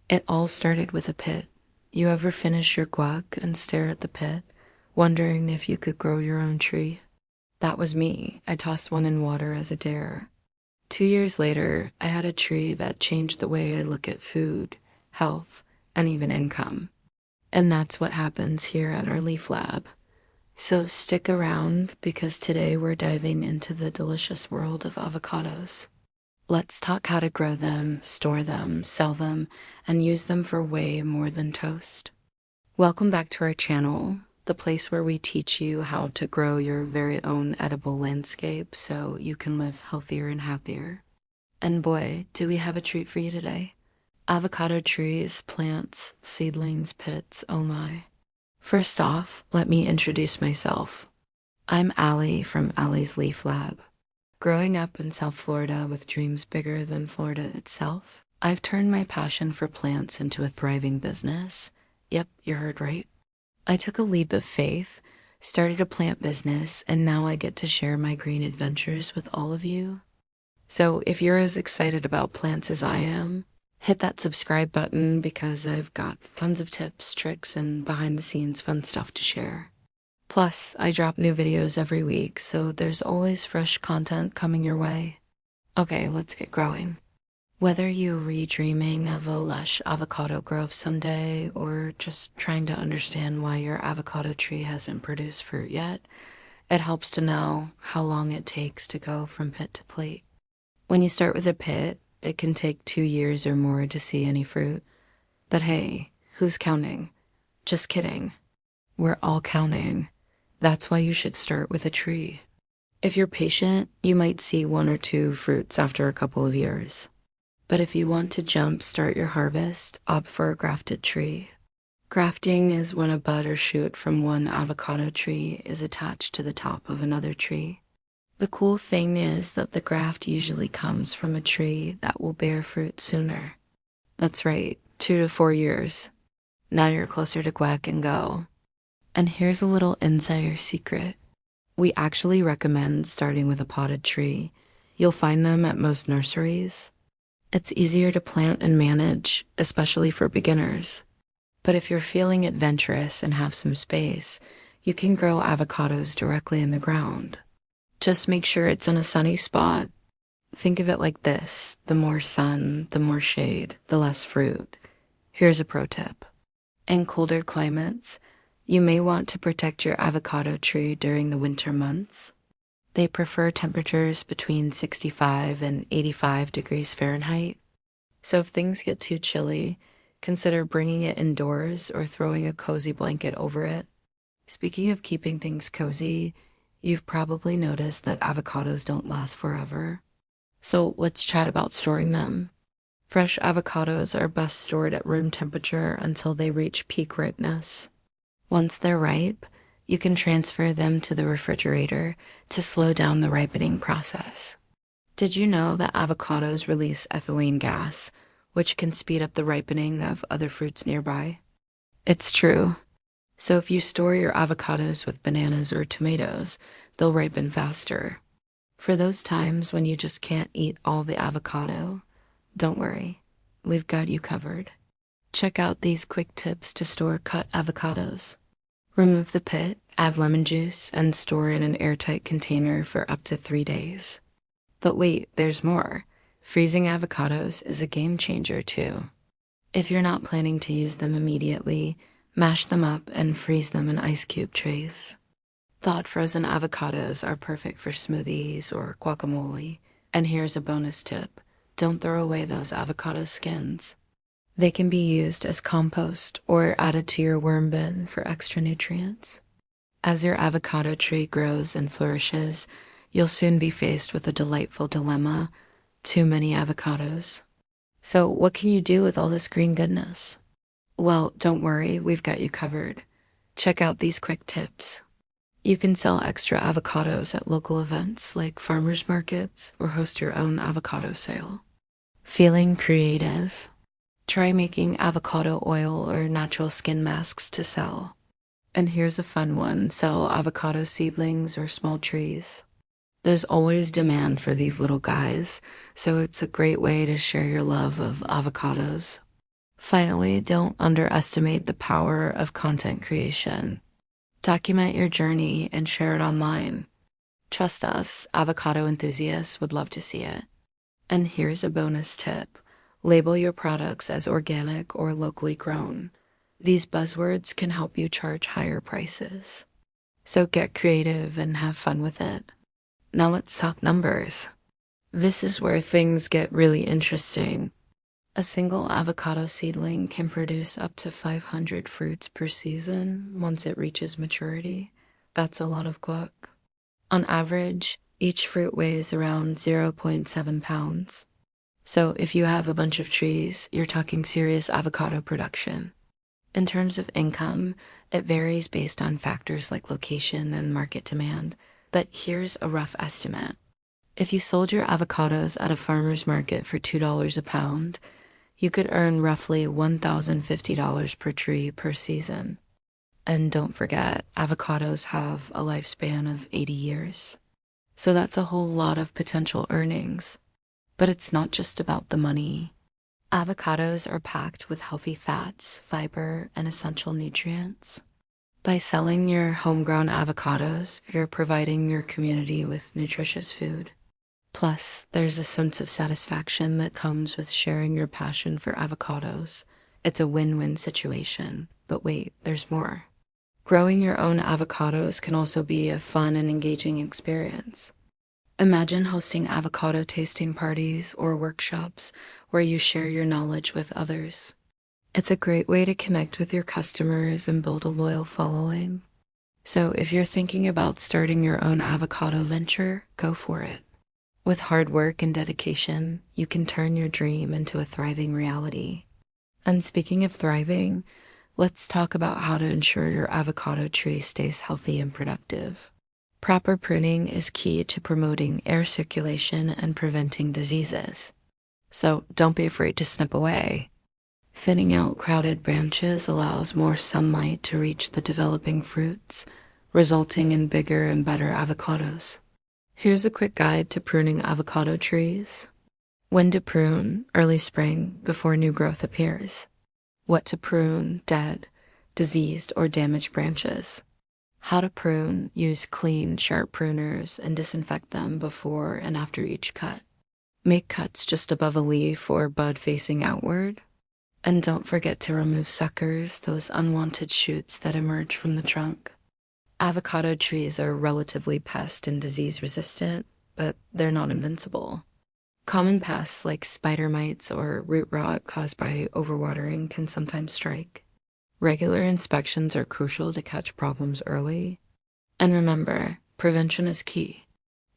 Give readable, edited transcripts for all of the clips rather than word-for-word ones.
It all started with a pit. You ever finish your guac and stare at the pit, wondering if you could grow your own tree? That was me. I tossed one in water as a dare. 2 years later, I had a tree that changed the way I look at food, health, and even income. And that's what happens here at our Leaf Lab. So stick around because today we're diving into the delicious world of avocados. Let's talk how to grow them, store them, sell them, and use them for way more than toast. Welcome back to our channel, the place where we teach you how to grow your very own edible landscape so you can live healthier and happier. And boy, do we have a treat for you today. Avocado trees, plants, seedlings, pits, oh my. First off, let me introduce myself. I'm Allie from Allie's Leaf Lab. Growing up in South Florida with dreams bigger than Florida itself, I've turned my passion for plants into a thriving business. Yep, you heard right. I took a leap of faith, started a plant business, and now I get to share my green adventures with all of you. So if you're as excited about plants as I am, hit that subscribe button because I've got tons of tips, tricks, and behind-the-scenes fun stuff to share. Plus, I drop new videos every week, so there's always fresh content coming your way. Okay, let's get growing. Whether you're redreaming of a lush avocado grove someday, or just trying to understand why your avocado tree hasn't produced fruit yet, it helps to know how long it takes to go from pit to plate. When you start with a pit, it can take 2 years or more to see any fruit. But hey, who's counting? Just kidding. We're all counting. That's why you should start with a tree. If you're patient, you might see 1 or 2 fruits after a couple of years. But if you want to jumpstart your harvest, opt for a grafted tree. Grafting is when a bud or shoot from one avocado tree is attached to the top of another tree. The cool thing is that the graft usually comes from a tree that will bear fruit sooner. That's right, 2 to 4 years. Now you're closer to guac and go. And here's a little insider secret. We actually recommend starting with a potted tree. You'll find them at most nurseries. It's easier to plant and manage, especially for beginners. But if you're feeling adventurous and have some space, you can grow avocados directly in the ground. Just make sure it's in a sunny spot. Think of it like this: the more sun, the more shade, the less fruit. Here's a pro tip. In colder climates, you may want to protect your avocado tree during the winter months. They prefer temperatures between 65 and 85 degrees Fahrenheit. So if things get too chilly, consider bringing it indoors or throwing a cozy blanket over it. Speaking of keeping things cozy, you've probably noticed that avocados don't last forever. So let's chat about storing them. Fresh avocados are best stored at room temperature until they reach peak ripeness. Once they're ripe, you can transfer them to the refrigerator to slow down the ripening process. Did you know that avocados release ethylene gas, which can speed up the ripening of other fruits nearby? It's true. So if you store your avocados with bananas or tomatoes, they'll ripen faster. For those times when you just can't eat all the avocado, don't worry, we've got you covered. Check out these quick tips to store cut avocados. Remove the pit, add lemon juice, and store in an airtight container for up to 3 days. But wait, there's more. Freezing avocados is a game changer too. If you're not planning to use them immediately, mash them up and freeze them in ice cube trays. Thawed frozen avocados are perfect for smoothies or guacamole. And here's a bonus tip: don't throw away those avocado skins. They can be used as compost or added to your worm bin for extra nutrients. As your avocado tree grows and flourishes, you'll soon be faced with a delightful dilemma: too many avocados. So what can you do with all this green goodness? Well, don't worry, we've got you covered. Check out these quick tips. You can sell extra avocados at local events like farmers markets or host your own avocado sale. Feeling creative? Try making avocado oil or natural skin masks to sell. And here's a fun one: sell avocado seedlings or small trees. There's always demand for these little guys, so it's a great way to share your love of avocados. Finally, don't underestimate the power of content creation. Document your journey and share it online. Trust us, avocado enthusiasts would love to see it. And here's a bonus tip. Label your products as organic or locally grown. These buzzwords can help you charge higher prices. So get creative and have fun with it. Now let's talk numbers. This is where things get really interesting. A single avocado seedling can produce up to 500 fruits per season once it reaches maturity. That's a lot of guac. On average, each fruit weighs around 0.7 pounds. So if you have a bunch of trees, you're talking serious avocado production. In terms of income, it varies based on factors like location and market demand, but here's a rough estimate. If you sold your avocados at a farmer's market for $2 a pound, you could earn roughly $1,050 per tree per season. And don't forget, avocados have a lifespan of 80 years. So that's a whole lot of potential earnings. But it's not just about the money. Avocados are packed with healthy fats, fiber, and essential nutrients. By selling your homegrown avocados, you're providing your community with nutritious food. Plus, there's a sense of satisfaction that comes with sharing your passion for avocados. It's a win-win situation. But wait, there's more. Growing your own avocados can also be a fun and engaging experience. Imagine hosting avocado tasting parties or workshops where you share your knowledge with others. It's a great way to connect with your customers and build a loyal following. So if you're thinking about starting your own avocado venture, go for it. With hard work and dedication, you can turn your dream into a thriving reality. And speaking of thriving, let's talk about how to ensure your avocado tree stays healthy and productive. Proper pruning is key to promoting air circulation and preventing diseases. So don't be afraid to snip away. Thinning out crowded branches allows more sunlight to reach the developing fruits, resulting in bigger and better avocados. Here's a quick guide to pruning avocado trees. When to prune: early spring, before new growth appears. What to prune: dead, diseased, or damaged branches. How to prune: use clean, sharp pruners and disinfect them before and after each cut. Make cuts just above a leaf or bud facing outward. And don't forget to remove suckers, those unwanted shoots that emerge from the trunk. Avocado trees are relatively pest and disease resistant, but they're not invincible. Common pests like spider mites or root rot caused by overwatering can sometimes strike. Regular inspections are crucial to catch problems early. And remember, prevention is key.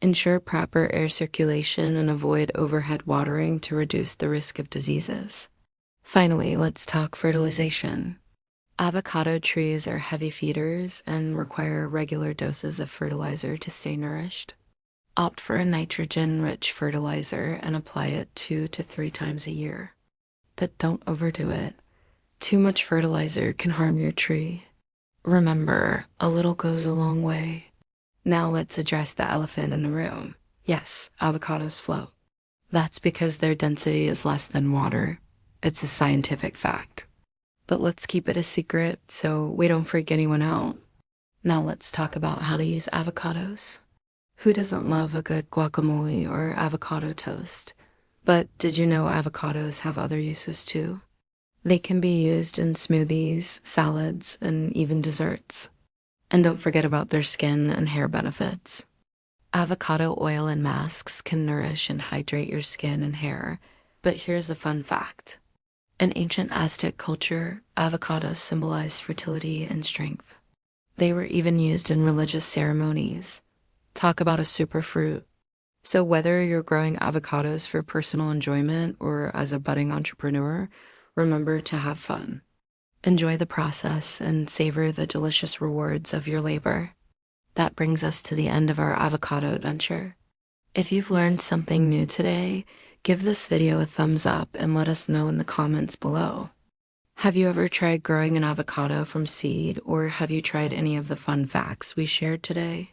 Ensure proper air circulation and avoid overhead watering to reduce the risk of diseases. Finally, let's talk fertilization. Avocado trees are heavy feeders and require regular doses of fertilizer to stay nourished. Opt for a nitrogen-rich fertilizer and apply it 2 to 3 times a year. But don't overdo it. Too much fertilizer can harm your tree. Remember, a little goes a long way. Now let's address the elephant in the room. Yes, avocados float. That's because their density is less than water. It's a scientific fact. But let's keep it a secret so we don't freak anyone out. Now let's talk about how to use avocados. Who doesn't love a good guacamole or avocado toast? But did you know avocados have other uses too? They can be used in smoothies, salads, and even desserts. And don't forget about their skin and hair benefits. Avocado oil and masks can nourish and hydrate your skin and hair. But here's a fun fact. In ancient Aztec culture, avocados symbolized fertility and strength. They were even used in religious ceremonies. Talk about a superfruit. So whether you're growing avocados for personal enjoyment or as a budding entrepreneur, remember to have fun. Enjoy the process and savor the delicious rewards of your labor. That brings us to the end of our avocado adventure. If you've learned something new today, give this video a thumbs up and let us know in the comments below. Have you ever tried growing an avocado from seed, or have you tried any of the fun facts we shared today?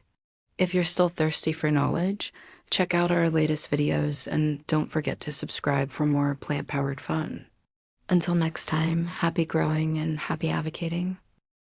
If you're still thirsty for knowledge, check out our latest videos and don't forget to subscribe for more plant-powered fun. Until next time, happy growing and happy advocating.